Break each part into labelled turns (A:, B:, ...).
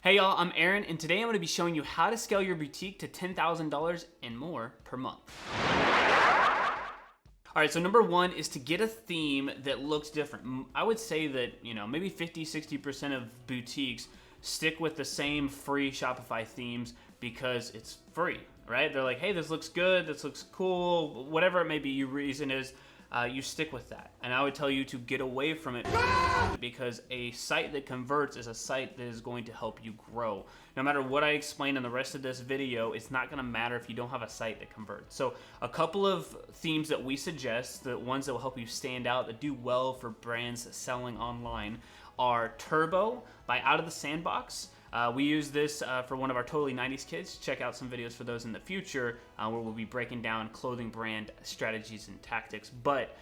A: Hey y'all, I'm Aaron, and today I'm going to be showing you how to scale your boutique to $10,000 and more per month. All right, so number one is to get a theme that looks different. I would say that, maybe 50-60% of boutiques stick with the same free Shopify themes because it's free, right? They're like, hey, this looks good, this looks cool, whatever it may be your reason is, you stick with that. And I would tell you to get away from it because a site that converts is a site that is going to help you grow. No matter what I explain in the rest of this video, it's not gonna matter if you don't have a site that converts. So a couple of themes that we suggest, the ones that will help you stand out, that do well for brands selling online, are Turbo by Out of the Sandbox. We use this for one of our Totally 90s kids. Check out some videos for those in the future where we'll be breaking down clothing brand strategies and tactics. But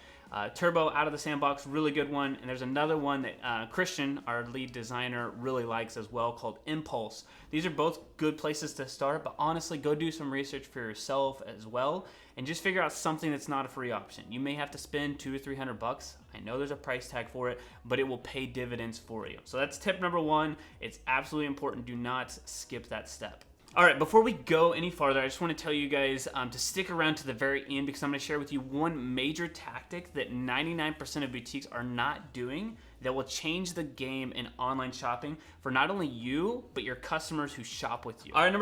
A: Turbo, Out of the Sandbox, really good one. And there's another one that Christian, our lead designer, really likes as well, called Impulse. These are both good places to start, but honestly, go do some research for yourself as well and just figure out something that's not a free option. You may have to spend $200 or $300. I know there's a price tag for it, but it will pay dividends for you. So that's tip number one. It's absolutely important. Do not skip that step. All right, before we go any farther, I just want to tell you guys to stick around to the very end because I'm going to share with you one major tactic that 99% of boutiques are not doing that will change the game in online shopping for not only you, but your customers who shop with you. All right,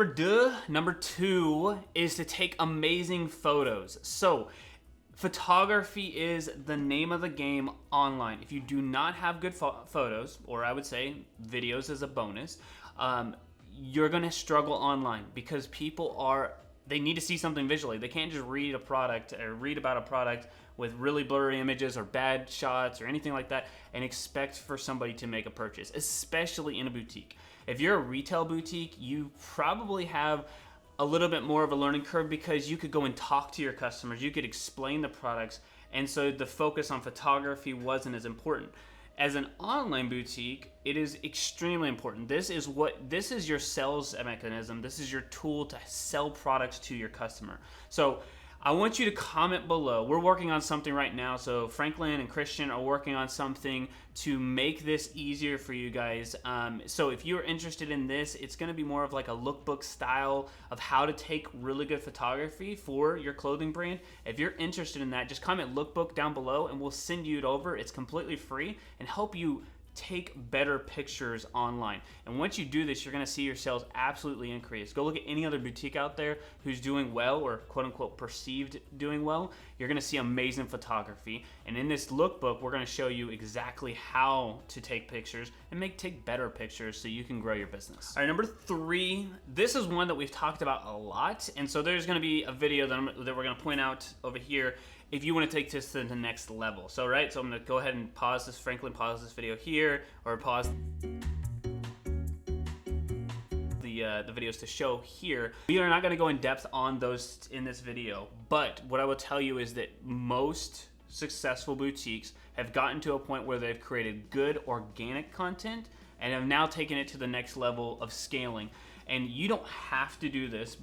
A: number two is to take amazing photos. So photography is the name of the game online. If you do not have good photos, or I would say videos as a bonus, you're gonna struggle online because they need to see something visually. They can't just read a product or read about a product with really blurry images or bad shots or anything like that and expect for somebody to make a purchase, especially in a boutique. If you're a retail boutique, you probably have a little bit more of a learning curve because you could go and talk to your customers, you could explain the products, and so the focus on photography wasn't as important. As an online boutique, it is extremely important. This is your sales mechanism. This is your tool to sell products to your customer. So I want you to comment below. We're working on something right now. So Franklin and Christian are working on something to make this easier for you guys. So if you're interested in this, it's gonna be more of like a lookbook style of how to take really good photography for your clothing brand. If you're interested in that, just comment lookbook down below and we'll send you it over. It's completely free and help you take better pictures online. And once you do this, you're gonna see your sales absolutely increase. Go look at any other boutique out there who's doing well or quote unquote perceived doing well. You're gonna see amazing photography. And in this lookbook, we're gonna show you exactly how to take pictures and take better pictures so you can grow your business. All right, number three, this is one that we've talked about a lot. And so there's gonna be a video that we're gonna point out over here if you want to take this to the next level. So I'm gonna go ahead and pause this, Franklin, pause this video here, or pause the videos to show here. We are not gonna go in depth on those in this video, but what I will tell you is that most successful boutiques have gotten to a point where they've created good organic content and have now taken it to the next level of scaling. And you don't have to do this,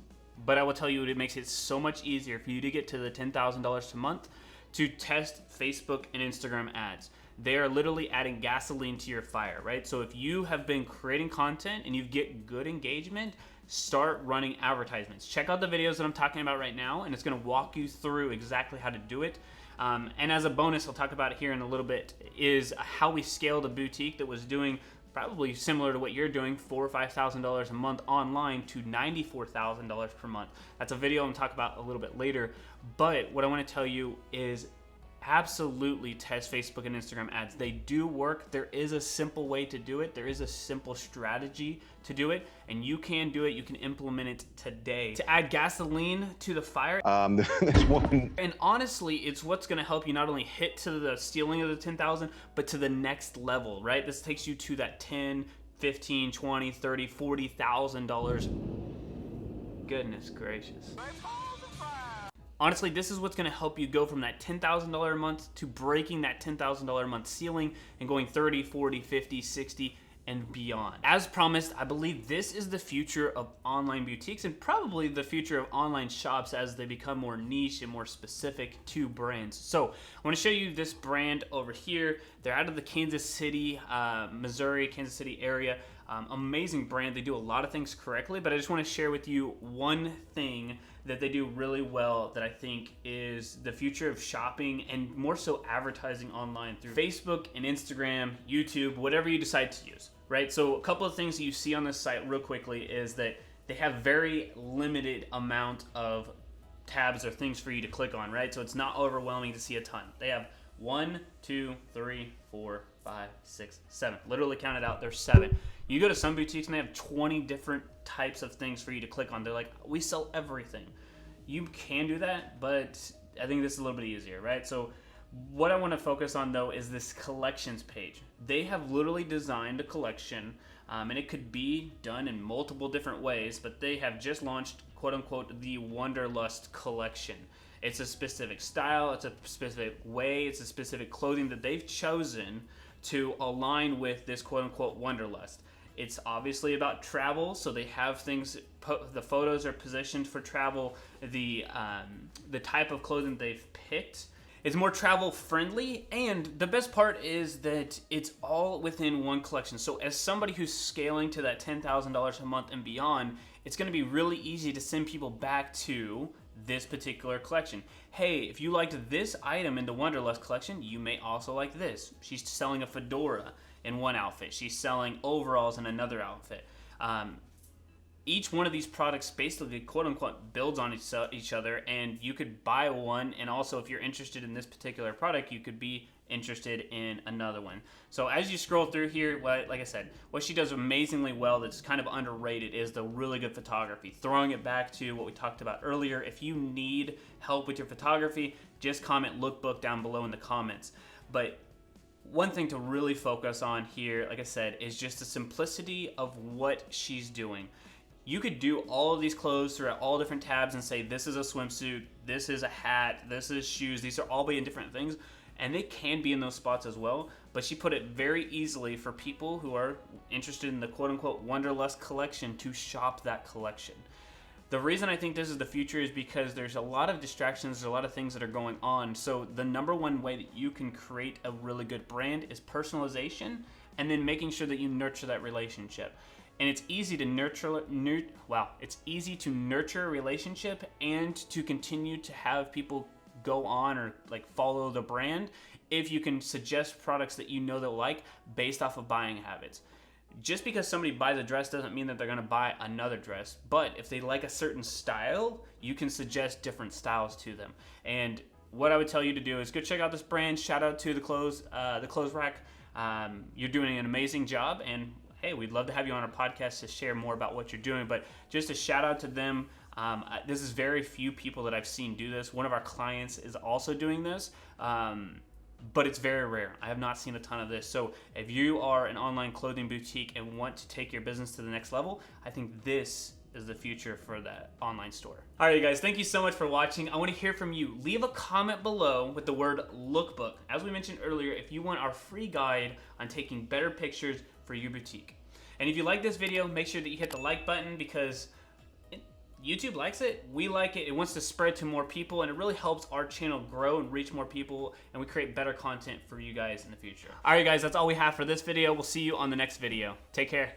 A: but I will tell you, it makes it so much easier for you to get to the $10,000 a month to test Facebook and Instagram ads. They are literally adding gasoline to your fire, right? So if you have been creating content and you get good engagement, start running advertisements. Check out the videos that I'm talking about right now, and it's gonna walk you through exactly how to do it. And as a bonus, I'll talk about it here in a little bit, is how we scaled a boutique that was doing probably similar to what you're doing, $4,000 or $5,000 a month online to $94,000 per month. That's a video I'm gonna talk about a little bit later. But what I wanna tell you is absolutely test Facebook and Instagram ads. They do work. There is a simple way to do it. There is a simple strategy to do it, and you can do it. You can implement it today to add gasoline to the fire. There's one. And honestly, it's what's going to help you not only hit to the ceiling of the 10,000, but to the next level, right? This takes you to that 10, 15, 20, 30, $40,000. Goodness gracious. Honestly, this is what's gonna help you go from that $10,000 a month to breaking that $10,000 a month ceiling and going 30, 40, 50, 60, and beyond. As promised, I believe this is the future of online boutiques and probably the future of online shops as they become more niche and more specific to brands. So I want to show you this brand over here. They're out of the Kansas City, Missouri, Kansas City area. Amazing brand. They do a lot of things correctly, but I just want to share with you one thing that they do really well that I think is the future of shopping and more so advertising online through Facebook and Instagram, YouTube, whatever you decide to use, right? So a couple of things that you see on this site real quickly is that they have very limited amount of tabs or things for you to click on, right? So it's not overwhelming to see a ton. They have 1, 2, 3, 4, 5, 6, 7. Literally counted out, there's 7. You go to some boutiques and they have 20 different types of things for you to click on. They're like, we sell everything. You can do that, but I think this is a little bit easier, right? So what I want to focus on though is this collections page. They have literally designed a collection, and it could be done in multiple different ways, but they have just launched, quote unquote, the Wanderlust collection. It's a specific style, it's a specific way, it's a specific clothing that they've chosen to align with this quote unquote Wanderlust. It's obviously about travel, so they have things, the photos are positioned for travel, the type of clothing they've picked. It's more travel friendly, and the best part is that it's all within one collection. So as somebody who's scaling to that $10,000 a month and beyond, it's going to be really easy to send people back to this particular collection. Hey, if you liked this item in the Wanderlust collection, you may also like this. She's selling a fedora in one outfit. She's selling overalls in another outfit. Each one of these products basically, quote unquote, builds on each other, and you could buy one, and also if you're interested in this particular product, you could be interested in another one. So as you scroll through here, like I said, what she does amazingly well that's kind of underrated is the really good photography. Throwing it back to what we talked about earlier, if you need help with your photography, just comment lookbook down below in the comments. But one thing to really focus on here, like I said, is just the simplicity of what she's doing. You could do all of these clothes throughout all different tabs and say, this is a swimsuit, this is a hat, this is shoes, these are all being different things, and they can be in those spots as well, but she put it very easily for people who are interested in the quote-unquote Wanderlust collection to shop that collection. The reason I think this is the future is because there's a lot of distractions, there's a lot of things that are going on, so the number one way that you can create a really good brand is personalization, and then making sure that you nurture that relationship. And it's easy to nurture a relationship and to continue to have people go on or like follow the brand if you can suggest products that you know they'll like based off of buying habits. Just because somebody buys a dress doesn't mean that they're going to buy another dress, but if they like a certain style, you can suggest different styles to them. And what I would tell you to do is go check out this brand. Shout out to the clothes rack. You're doing an amazing job, and hey, we'd love to have you on our podcast to share more about what you're doing. But just a shout out to them. This is very few people that I've seen do this. One of our clients is also doing this, but it's very rare. I have not seen a ton of this. So if you are an online clothing boutique and want to take your business to the next level, I think this is the future for that online store. All right, you guys, thank you so much for watching. I want to hear from you. Leave a comment below with the word lookbook. As we mentioned earlier, if you want our free guide on taking better pictures for your boutique. And if you like this video, make sure that you hit the like button because YouTube likes it, we like it, it wants to spread to more people, and it really helps our channel grow and reach more people, and we create better content for you guys in the future. All right, guys, that's all we have for this video. We'll see you on the next video. Take care.